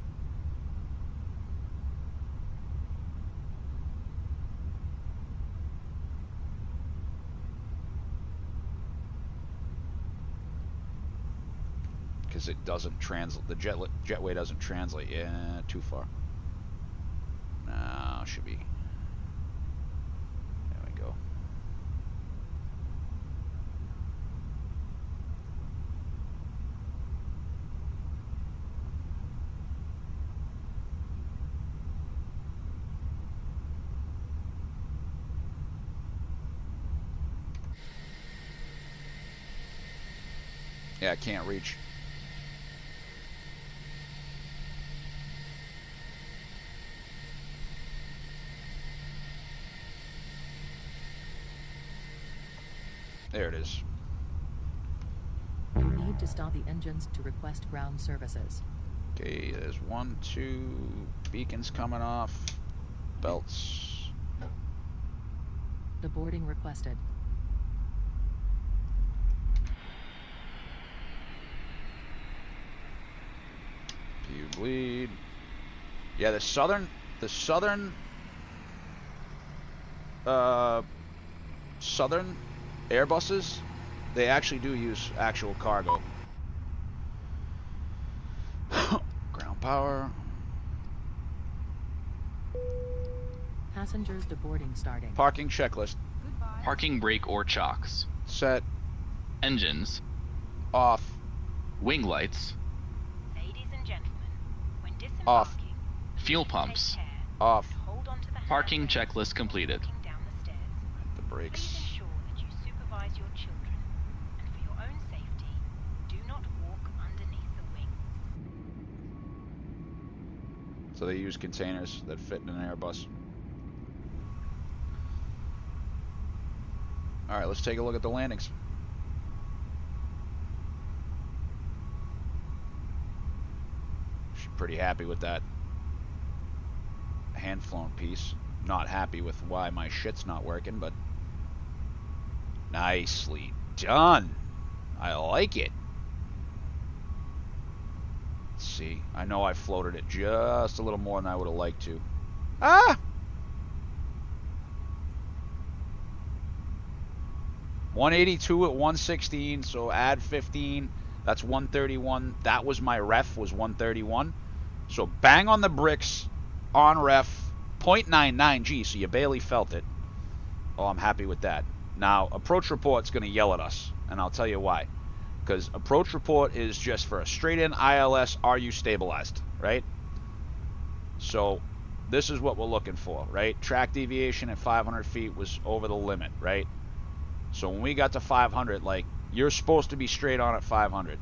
Because it doesn't translate. The jetway doesn't translate. Yeah, too far. No, should be. There we go. Yeah, I can't reach. There it is. You need to stop the engines to request ground services. Okay, there's 1, 2 beacons coming off. Belts. The boarding requested. You bleed. Yeah, the southern Airbuses, they actually do use actual cargo. Ground power. Passengers to boarding starting. Parking checklist. Goodbye. Parking brake or chocks. Set. Engines. Off. Wing lights. Ladies and gentlemen, when disembarking, Off. Fuel please pumps. take care Off. and hold onto the Parking handrail checklist while completed. walking down the stairs. The Please brakes. ensure that you supervise your children, and for your own safety, do not walk underneath the wing. So they use containers that fit in an Airbus. All right, let's take a look at the landings. She's pretty happy with that hand flown piece. Not happy with why my shit's not working, but nicely done. I like it. Let's see. I know I floated it just a little more than I would have liked to. Ah! 182 at 116, so add 15. That's 131. That was my ref, was 131. So bang on the bricks on ref, 0.99 G, so you barely felt it. Oh, I'm happy with that. Now, approach report's going to yell at us, and I'll tell you why. Because approach report is just for a straight-in ILS, are you stabilized, right? So this is what we're looking for, right? Track deviation at 500 feet was over the limit, right? So when we got to 500, like, you're supposed to be straight on at 500.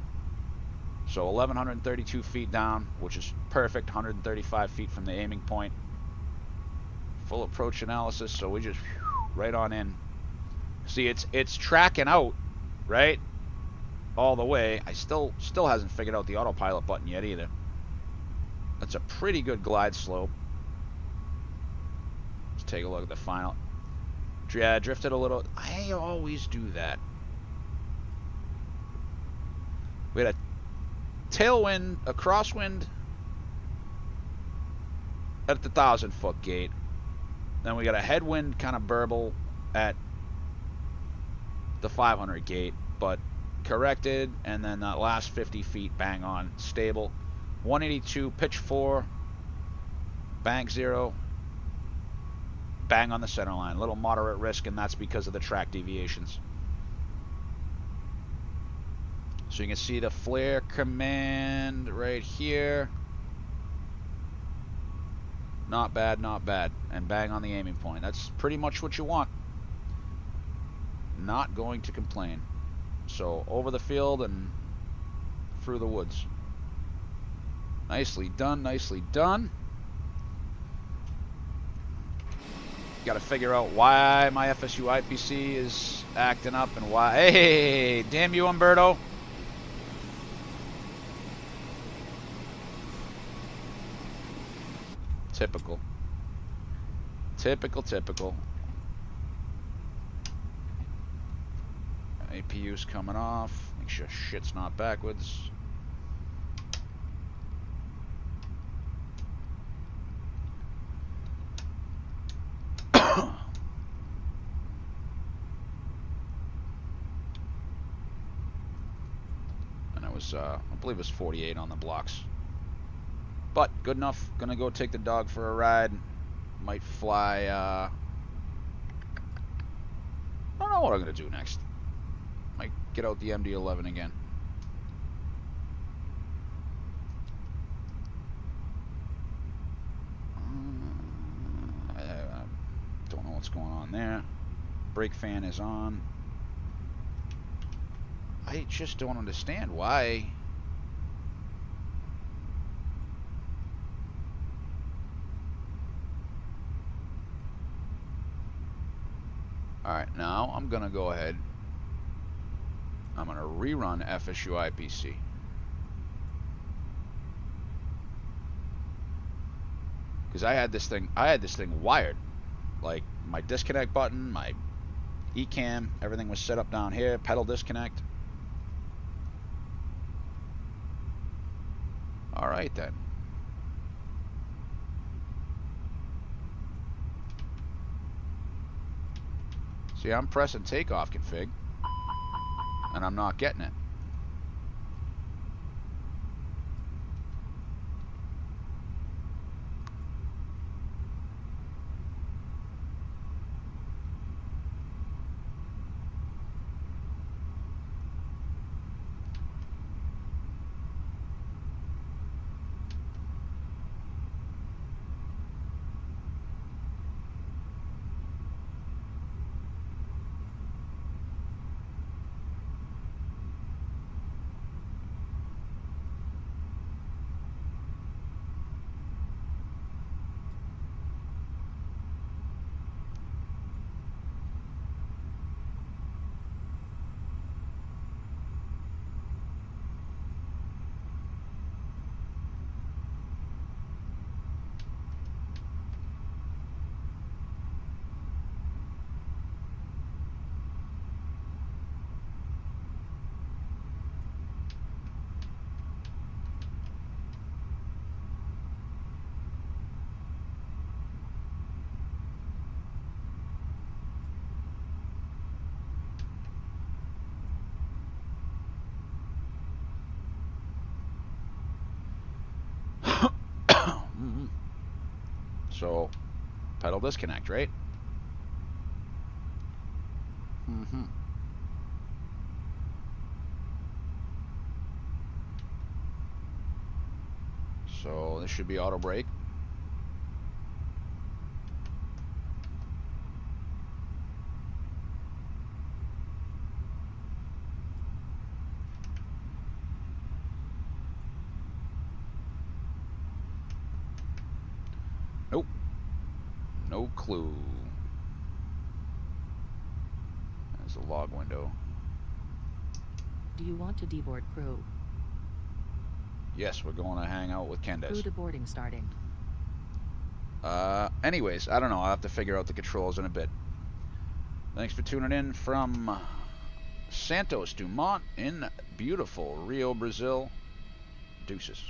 So 1,132 feet down, which is perfect, 135 feet from the aiming point. Full approach analysis, so we just right on in. See, it's tracking out, right? All the way. I still hasn't figured out the autopilot button yet either. That's a pretty good glide slope. Let's take a look at the final. Yeah, drifted a little. I always do that. We had a tailwind, a crosswind at the 1,000-foot gate. Then we got a headwind kind of burble at the 500 gate, but corrected, and then that last 50 feet bang on stable. 182, pitch 4, bank 0, bang on the center line. Little moderate risk, and that's because of the track deviations. So you can see the flare command right here. Not bad, not bad. And bang on the aiming point. That's pretty much what you want. Not going to complain. So over the field and through the woods. Nicely done, nicely done. Got to figure out why my FSU IPC is acting up and why. Hey, damn you, Umberto. Typical. Typical. APU's coming off. Make sure shit's not backwards. And it was, I believe it was 48 on the blocks. But good enough. Gonna go take the dog for a ride. Might fly. I don't know what I'm gonna do next. Might get out the MD-11 again. I don't know what's going on there. Brake fan is on. I just don't understand why. Alright, now I'm going to go ahead. I'm going to rerun FSU IPC. Because I had this thing wired. Like my disconnect button, my eCam, everything was set up down here, pedal disconnect. Alright then. See, I'm pressing takeoff config, and I'm not getting it. So, pedal disconnect, right? Mm-hmm. So this should be auto brake. Nope. No clue. There's a log window. Do you want to deboard crew? Yes, we're going to hang out with Crew Candace. to boarding starting. Anyways, I don't know. I'll have to figure out the controls in a bit. Thanks for tuning in from Santos Dumont in beautiful Rio, Brazil. Deuces.